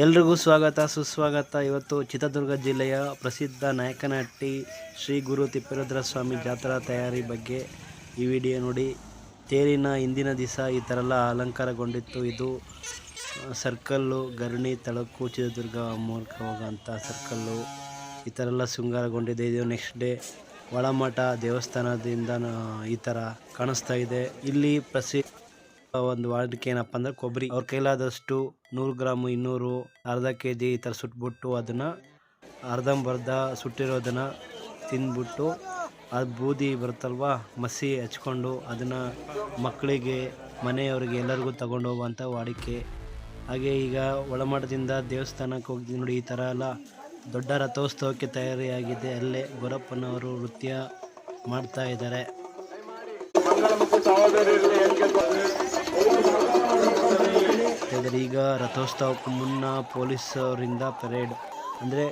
ಎಲ್ರಿಗೂ ಸ್ವಾಗತ ಸುಸ್ವಾಗತ. ಇವತ್ತು ಚಿತ್ರದುರ್ಗ ಜಿಲ್ಲೆಯ ಪ್ರಸಿದ್ಧ ನಾಯಕನಹಟ್ಟಿ ಶ್ರೀ ಗುರು ತಿಪ್ಪೇರುದ್ರ ಸ್ವಾಮಿ ಜಾತ್ರಾ ತಯಾರಿ ಬಗ್ಗೆ ಈ ವಿಡಿಯೋ ನೋಡಿ. ತೇರಿನ ಹಿಂದಿನ ದಿವಸ ಈ ಥರ ಎಲ್ಲ ಅಲಂಕಾರಗೊಂಡಿತ್ತು. ಇದು ಸರ್ಕಲ್ಲು ಗರಣಿ ತಳಕು ಚಿತ್ರದುರ್ಗ ಮೂಲಕ ಹೋಗೋಂಥ ಸರ್ಕಲ್ಲು ಈ ಥರ ಎಲ್ಲ ಶೃಂಗಾರಗೊಂಡಿದೆ. ಇದು ನೆಕ್ಸ್ಟ್ ಡೇ ಒಳಮಠ ದೇವಸ್ಥಾನದಿಂದ ಈ ಥರ ಕಾಣಿಸ್ತಾ ಇದೆ. ಇಲ್ಲಿ ಪ್ರಸಿದ್ಧ ಒಂದು ವಾಡಿಕೆ ಏನಪ್ಪ ಅಂದ್ರೆ ಕೊಬ್ಬರಿ ಅವ್ರ ಕೈಲಾದಷ್ಟು 100 ಗ್ರಾಮ್ 200 ಅರ್ಧ kg ಈ ಥರ ಸುಟ್ಬಿಟ್ಟು ಅದನ್ನು ಅರ್ಧಂಬರ್ಧ ಸುಟ್ಟಿರೋದನ್ನ ತಿಂದ್ಬಿಟ್ಟು ಅದು ಬೂದಿ ಬರುತ್ತಲ್ವ ಮಸಿ ಹಚ್ಕೊಂಡು ಅದನ್ನು ಮಕ್ಕಳಿಗೆ ಮನೆಯವರಿಗೆ ಎಲ್ಲರಿಗೂ ತಗೊಂಡು ಹೋಗುವಂಥ ವಾಡಿಕೆ. ಹಾಗೆ ಈಗ ಒಳಮಠದಿಂದ ದೇವಸ್ಥಾನಕ್ಕೆ ಹೋಗಿ ನೋಡಿ ಈ ಥರ ಎಲ್ಲ ದೊಡ್ಡ ರಥೋತ್ಸವಕ್ಕೆ ತಯಾರಿಯಾಗಿದೆ. ಅಲ್ಲೇ ಗೊರಪ್ಪನವರು ನೃತ್ಯ ಮಾಡ್ತಾ ಇದ್ದಾರೆ. ಈಗ ರಥೋತ್ಸವಕ್ಕೂ ಮುನ್ನ ಪೊಲೀಸರಿಂದ ಪರೇಡ್ ಅಂದರೆ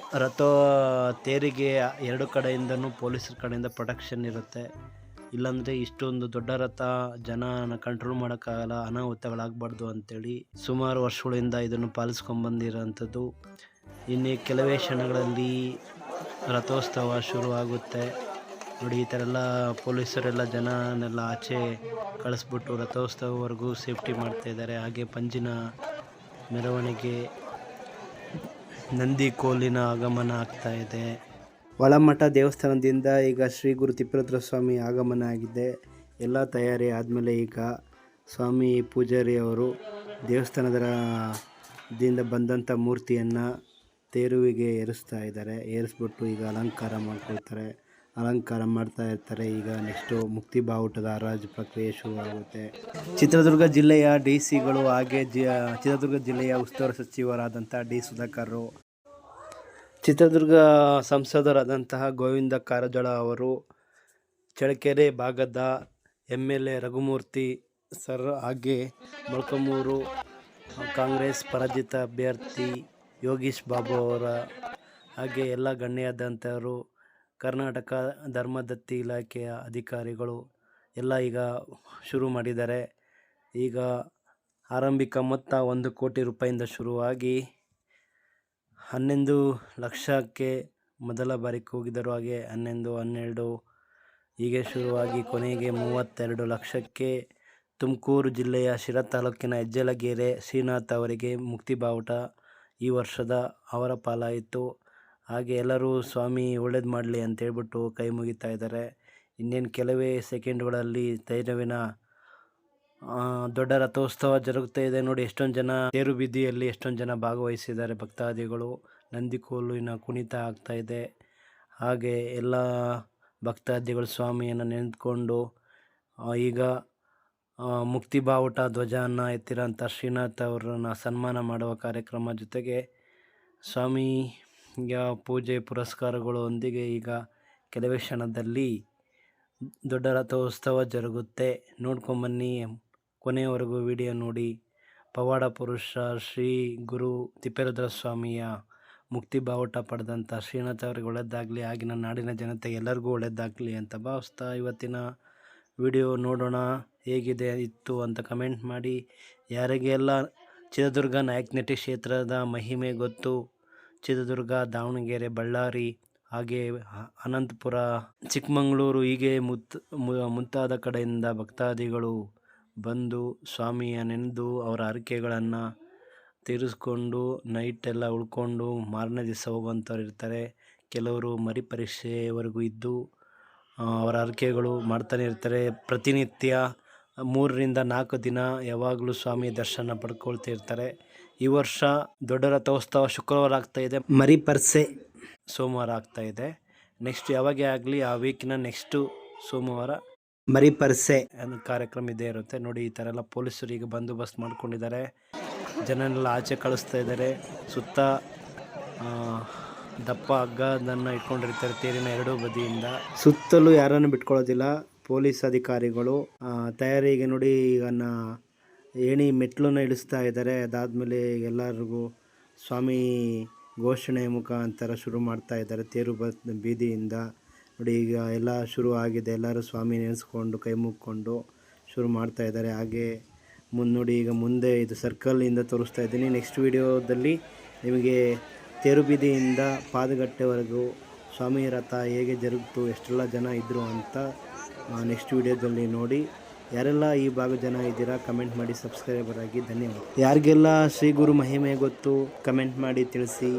ತೇರಿಗೆ 2 ಕಡೆಯಿಂದನೂ ಪೊಲೀಸರ ಕಡೆಯಿಂದ ಪ್ರೊಟೆಕ್ಷನ್ ಇರುತ್ತೆ. ಇಲ್ಲಾಂದರೆ ಇಷ್ಟೊಂದು ದೊಡ್ಡ ರಥ ಜನನ ಕಂಟ್ರೋಲ್ ಮಾಡೋಕ್ಕಾಗಲ್ಲ, ಅನಾಹುತಗಳಾಗಬಾರ್ದು ಅಂತೇಳಿ ಸುಮಾರು ವರ್ಷಗಳಿಂದ ಇದನ್ನು ಪಾಲಿಸ್ಕೊಂಡ್ಬಂದಿರೋಂಥದ್ದು. ಇನ್ನು ಕೆಲವೇ ಕ್ಷಣಗಳಲ್ಲಿ ರಥೋತ್ಸವ ಶುರು ಆಗುತ್ತೆ ನೋಡಿ. ಈ ಥರ ಎಲ್ಲ ಪೊಲೀಸರೆಲ್ಲ ಜನನೆಲ್ಲ ಆಚೆ ಕಳಿಸ್ಬಿಟ್ಟು ರಥೋತ್ಸವವರೆಗೂ ಸೇಫ್ಟಿ ಮಾಡ್ತಾಯಿದ್ದಾರೆ. ಹಾಗೆ ಪಂಜಿನ ಮೆರವಣಿಗೆ, ನಂದಿ ಕೋಲಿನ ಆಗಮನ ಆಗ್ತಾ ಇದೆ. ಒಳಮಠ ದೇವಸ್ಥಾನದಿಂದ ಈಗ ಶ್ರೀ ಗುರು ತಿಪ್ಪೇರುದ್ರ ಸ್ವಾಮಿ ಆಗಮನ ಆಗಿದೆ. ಎಲ್ಲ ತಯಾರಿ ಆದಮೇಲೆ ಈಗ ಸ್ವಾಮಿ ಪೂಜಾರಿ ಅವರು ದೇವಸ್ಥಾನದಿಂದ ಬಂದಂಥ ಮೂರ್ತಿಯನ್ನು ತೇರುವಿಗೆ ಏರಿಸ್ತಾ ಇದ್ದಾರೆ. ಏರಿಸ್ಬಿಟ್ಟು ಈಗ ಅಲಂಕಾರ ಮಾಡ್ಕೊಳ್ತಾರೆ, ಅಲಂಕಾರ ಮಾಡ್ತಾ ಇರ್ತಾರೆ. ಈಗ ನೆಕ್ಸ್ಟು ಮುಕ್ತಿ ಬಾವುಟದ ಹರಾಜು ಪ್ರಕ್ರಿಯೆ ಶುರುವಾಗುತ್ತೆ. ಚಿತ್ರದುರ್ಗ ಜಿಲ್ಲೆಯ DC ಗಳು ಹಾಗೆ ಚಿತ್ರದುರ್ಗ ಜಿಲ್ಲೆಯ ಉಸ್ತುವಾರಿ ಸಚಿವರಾದಂಥ ಡಿ ಸುಧಾಕರ್, ಚಿತ್ರದುರ್ಗ ಸಂಸದರಾದಂತಹ ಗೋವಿಂದ ಕಾರಜೋಳ ಅವರು, ಚಳ್ಳಕೆರೆ ಭಾಗದ MLA ರಘುಮೂರ್ತಿ ಸರ್, ಹಾಗೆ ಮೊಳಕಾಲ್ಮೂರು ಕಾಂಗ್ರೆಸ್ ಪರಾಜಿತ ಅಭ್ಯರ್ಥಿ ಯೋಗೀಶ್ ಬಾಬು ಅವರ, ಹಾಗೆ ಎಲ್ಲ ಗಣ್ಯಾದಂಥವರು, ಕರ್ನಾಟಕ ಧರ್ಮದತ್ತಿ ಇಲಾಖೆಯ ಅಧಿಕಾರಿಗಳು ಎಲ್ಲ ಈಗ ಶುರು ಮಾಡಿದ್ದಾರೆ. ಈಗ ಆರಂಭಿಕ ಮೊತ್ತ 1 ಕೋಟಿ ರೂಪಾಯಿಂದ ಶುರುವಾಗಿ 11 ಲಕ್ಷಕ್ಕೆ ಮೊದಲ ಬಾರಿ ಕೂಗಿದರು. ಹಾಗೆ 11, 12 ಹೀಗೆ ಶುರುವಾಗಿ ಕೊನೆಗೆ 32 ಲಕ್ಷಕ್ಕೆ ತುಮಕೂರು ಜಿಲ್ಲೆಯ ಶಿರಾ ತಾಲೂಕಿನ ಹೆಜ್ಜಲಗೆರೆ ಶ್ರೀನಾಥ್ ಅವರಿಗೆ ಮುಕ್ತಿ ಬಾವುಟ ಈ ವರ್ಷದ ಅವರ ಪಾಲಾಯಿತು. ಹಾಗೆ ಎಲ್ಲರೂ ಸ್ವಾಮಿ ಒಳ್ಳೇದು ಮಾಡಲಿ ಅಂತೇಳ್ಬಿಟ್ಟು ಕೈ ಮುಗಿತಾ ಇದ್ದಾರೆ. ಇನ್ನೇನು ಕೆಲವೇ ಸೆಕೆಂಡ್ಗಳಲ್ಲಿ ತೇರುವಿನ ದೊಡ್ಡ ರಥೋತ್ಸವ ಜರುಗ್ತಾ ಇದೆ ನೋಡಿ. ಎಷ್ಟೊಂದು ಜನ ತೇರು ಬೀದಿಯಲ್ಲಿ ಎಷ್ಟೊಂದು ಜನ ಭಾಗವಹಿಸಿದ್ದಾರೆ ಭಕ್ತಾದಿಗಳು. ನಂದಿಕೋಲಿನ ಕುಣಿತ ಆಗ್ತಾ ಇದೆ. ಹಾಗೆ ಎಲ್ಲ ಭಕ್ತಾದಿಗಳು ಸ್ವಾಮಿಯನ್ನು ನೆನೆದುಕೊಂಡು ಈಗ ಮುಕ್ತಿ ಬಾವುಟ ಧ್ವಜವನ್ನು ಎತ್ತಿರೋಂಥ ಶ್ರೀನಾಥ್ ಅವರನ್ನು ಸನ್ಮಾನ ಮಾಡುವ ಕಾರ್ಯಕ್ರಮ ಜೊತೆಗೆ ಸ್ವಾಮಿಯ ಪೂಜೆ ಪುರಸ್ಕಾರಗಳೊಂದಿಗೆ ಈಗ ಕೆಲವೇ ಕ್ಷಣದಲ್ಲಿ ದೊಡ್ಡ ರಥೋತ್ಸವ ಜರುಗುತ್ತೆ. ನೋಡ್ಕೊಂಬನ್ನಿ, ಕೊನೆಯವರೆಗೂ ವಿಡಿಯೋ ನೋಡಿ. ಪವಾಡ ಪುರುಷ ಶ್ರೀ ಗುರು ತಿಪ್ಪೇರುದ್ರ ಸ್ವಾಮಿಯ ಮುಕ್ತಿ ಬಾವುಟ ಪಡೆದಂಥ ಶ್ರೀನಾಥ್ ಅವರಿಗೆ ಒಳ್ಳೆಯದಾಗಲಿ, ಆಗಿನ ನಾಡಿನ ಜನತೆಗೆ ಎಲ್ಲರಿಗೂ ಒಳ್ಳೆಯದಾಗಲಿ ಅಂತ ಭಾವಿಸ್ತಾ ಇವತ್ತಿನ ವಿಡಿಯೋ ನೋಡೋಣ. ಹೇಗಿದೆ ಇತ್ತು ಅಂತ ಕಮೆಂಟ್ ಮಾಡಿ. ಯಾರಿಗೆಲ್ಲ ಚಿತ್ರದುರ್ಗ ನಾಯಕನಹಟ್ಟಿ ಕ್ಷೇತ್ರದ ಮಹಿಮೆ ಗೊತ್ತು, ಚಿತ್ರದುರ್ಗ, ದಾವಣಗೆರೆ, ಬಳ್ಳಾರಿ, ಹಾಗೆ ಅನಂತಪುರ, ಚಿಕ್ಕಮಗಳೂರು ಹೀಗೆ ಮುಂತಾದ ಕಡೆಯಿಂದ ಭಕ್ತಾದಿಗಳು ಬಂದು ಸ್ವಾಮಿಯ ನೆನೆದು ಅವರ ಹರಕೆಗಳನ್ನು ತೀರಿಸ್ಕೊಂಡು ನೈಟೆಲ್ಲ ಉಳ್ಕೊಂಡು ಮಾರನೇ ದಿವಸ ಹೋಗುವಂಥವ್ರು ಇರ್ತಾರೆ. ಕೆಲವರು ಮರಿ ಪರೀಕ್ಷೆವರೆಗೂ ಇದ್ದು ಅವರ ಹರಕೆಗಳು ಮಾಡ್ತಾನೆ ಇರ್ತಾರೆ. ಪ್ರತಿನಿತ್ಯ 3 ರಿಂದ 4 ದಿನ ಯಾವಾಗಲೂ ಸ್ವಾಮಿ ದರ್ಶನ ಪಡ್ಕೊಳ್ತಾ ಇರ್ತಾರೆ. ಈ ವರ್ಷ ದೊಡ್ಡ ರಥೋತ್ಸವ ಶುಕ್ರವಾರ ಆಗ್ತಾಯಿದೆ, ಮರಿ ಪರ್ಸೆ ಸೋಮವಾರ ಆಗ್ತಾಯಿದೆ. ನೆಕ್ಸ್ಟ್ ಯಾವಾಗೇ ಆಗಲಿ ಆ ವೀಕಿನ ನೆಕ್ಸ್ಟು ಸೋಮವಾರ ಮರಿ ಪರ್ಸೆ ಅನ್ನೋ ಕಾರ್ಯಕ್ರಮ ಇದೇ ಇರುತ್ತೆ ನೋಡಿ. ಈ ಥರ ಎಲ್ಲ ಪೊಲೀಸರು ಈಗ ಬಂದೋಬಸ್ತ್ ಮಾಡ್ಕೊಂಡಿದ್ದಾರೆ. ಜನನೆಲ್ಲ ಆಚೆ ಕಳಿಸ್ತಾ ಇದ್ದಾರೆ. ಸುತ್ತ ದಪ್ಪ ಹಗ್ಗದನ್ನು ಇಟ್ಕೊಂಡಿರ್ತಾರೆ ತೇರಿನ 2 ಬದಿಯಿಂದ. ಸುತ್ತಲೂ ಯಾರನ್ನು ಬಿಟ್ಕೊಳ್ಳೋದಿಲ್ಲ ಪೊಲೀಸ್ ಅಧಿಕಾರಿಗಳು. ತಯಾರಿಗೆ ನೋಡಿ ಈಗ ಏಣಿ ಮೆಟ್ಲನ್ನ ಇಳಿಸ್ತಾ ಇದ್ದಾರೆ. ಅದಾದಮೇಲೆ ಎಲ್ಲರಿಗೂ ಸ್ವಾಮಿ ಘೋಷಣೆ ಮುಖಾಂತರ ಶುರು ಮಾಡ್ತಾ ಇದ್ದಾರೆ ತೇರು ಬೀದಿಯಿಂದ ನೋಡಿ. ಈಗ ಎಲ್ಲ ಶುರು ಆಗಿದೆ. ಎಲ್ಲರೂ ಸ್ವಾಮಿ ನೆನೆಸ್ಕೊಂಡು ಕೈ ಮುಗ್ಕೊಂಡು ಶುರು ಮಾಡ್ತಾ ಇದ್ದಾರೆ. ಹಾಗೆ ನೋಡಿ, ಈಗ ಮುಂದೆ ಇದು ಸರ್ಕಲಿಂದ ತೋರಿಸ್ತಾ ಇದ್ದೀನಿ. ನೆಕ್ಸ್ಟ್ ವಿಡಿಯೋದಲ್ಲಿ ನಿಮಗೆ ತೇರು ಬೀದಿಯಿಂದ ಪಾದಗಟ್ಟೆವರೆಗೂ ಸ್ವಾಮಿ ರಥ ಹೇಗೆ ಜರುಗಿತು, ಎಷ್ಟೆಲ್ಲ ಜನ ಇದ್ದರು ಅಂತ ನೆಕ್ಸ್ಟ್ ವಿಡಿಯೋದಲ್ಲಿ ನೋಡಿ. ಯಾರೆಲ್ಲ ಈ ಭಾಗ ಜನ ಇದ್ದೀರಾ ಕಮೆಂಟ್ ಮಾಡಿ, ಸಬ್ಸ್ಕ್ರೈಬರ್ ಆಗಿ. ಧನ್ಯವಾದ. ಯಾರಿಗೆಲ್ಲ ಶ್ರೀ ಗುರು ಮಹಿಮೆ ಗೊತ್ತು ಕಮೆಂಟ್ ಮಾಡಿ ತಿಳಿಸಿ.